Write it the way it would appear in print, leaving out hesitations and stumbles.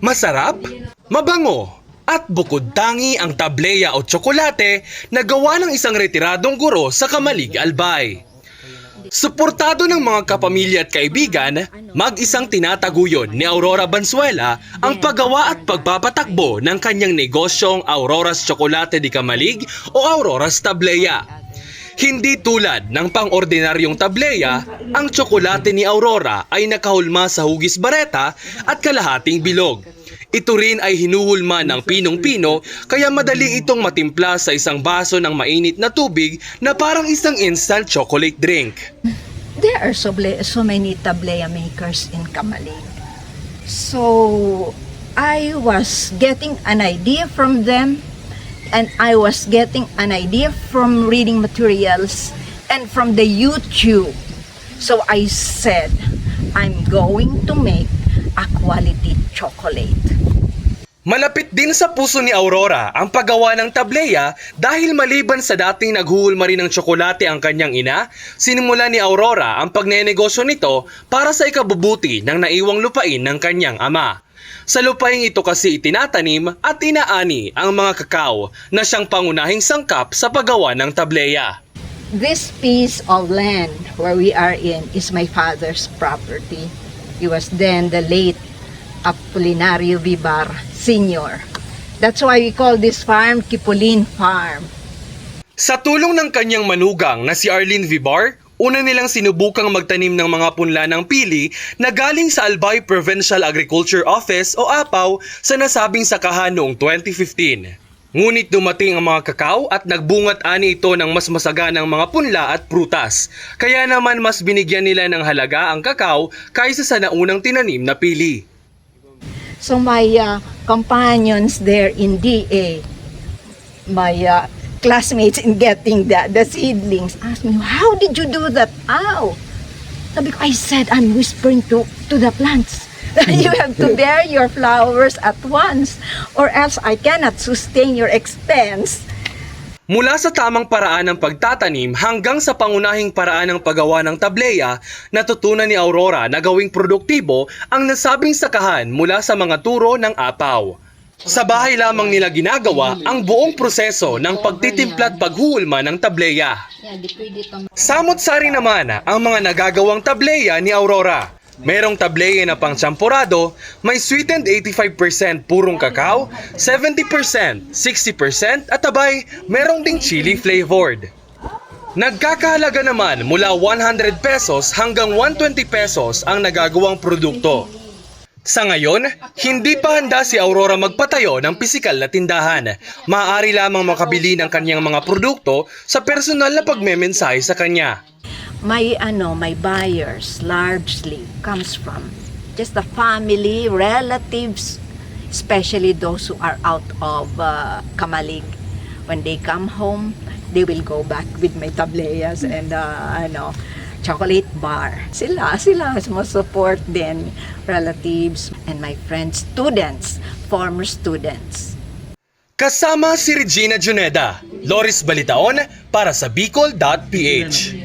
Masarap, mabango, at bukod tangi ang tableya o tsokolate na gawa ng isang retiradong guro sa Kamalig, Albay. Suportado ng mga kapamilya at kaibigan, mag-isang tinataguyon ni Aurora Bansuela ang paggawa at pagpapatakbo ng kanyang negosyong Aurora's Chocolate de Kamalig o Aurora's Tableya. Hindi tulad ng pang-ordinaryong tableya, ang tsokolate ni Aurora ay nakahulma sa hugis bareta at kalahating bilog. Ito rin ay hinuhulma ng pinong-pino kaya madali itong matimpla sa isang baso ng mainit na tubig na parang isang instant chocolate drink. There are so many tableya makers in Kamalig. So I was getting an idea from them, and I was getting an idea from reading materials and from the YouTube. So I said, I'm going to make a quality chocolate. Malapit din sa puso ni Aurora ang paggawa ng tableya dahil maliban sa dating naghuhulma rin ng tsokolate ang kanyang ina, sinimula ni Aurora ang pagnenegosyo nito para sa ikabubuti ng naiwang lupain ng kanyang ama. Sa lupain ito kasi itinatanim at inaani ang mga kakao na siyang pangunahing sangkap sa paggawa ng tableya. This piece of land where we are in is my father's property. He was then the late Apolinario Vivar Sr. That's why we call this farm Kipolin Farm. Sa tulong ng kanyang manugang na si Arlene Vivar, una nilang sinubukang magtanim ng mga punla ng pili na galing sa Albay Provincial Agriculture Office o APAW sa nasabing sakahan noong 2015. Ngunit dumating ang mga kakao at nagbungat ani ito ng mas masaganang mga punla at prutas. Kaya naman mas binigyan nila ng halaga ang kakao kaysa sa naunang tinanim na pili. So my companions there in DA, my classmates in getting the seedlings, asked me, how did you do that? Ow! Sabi ko, I said, I'm whispering to the plants. You have to bear your flowers at once or else I cannot sustain your expense. Mula sa tamang paraan ng pagtatanim hanggang sa pangunahing paraan ng paggawa ng tableya, natutunan ni Aurora na gawing produktibo ang nasabing sakahan mula sa mga turo ng APAW. Sa bahay lamang nila ginagawa ang buong proseso ng pagtitimpla at paghuhulma ng tableya. Samot-sari naman ang mga nagagawang tableya ni Aurora. Merong tableya na pang champurado, may sweetened 85% purong kakao, 70%, 60% at abay, merong ding chili flavored. Nagkakahalaga naman mula 100 pesos hanggang 120 pesos ang nagagawang produkto. Sa ngayon, hindi pa handa si Aurora magpatayo ng pisikal na tindahan. Maaari lamang makabili ng kanyang mga produkto sa personal na pagmemensahe sa kanya. My buyers largely comes from just the family, relatives, especially those who are out of Kamalig. When they come home, they will go back with my tableyas and chocolate bar. Sila support din, relatives and my friends, students, former students. Kasama si Regina Juneda, Loris Balitaon para sa Bicol.ph.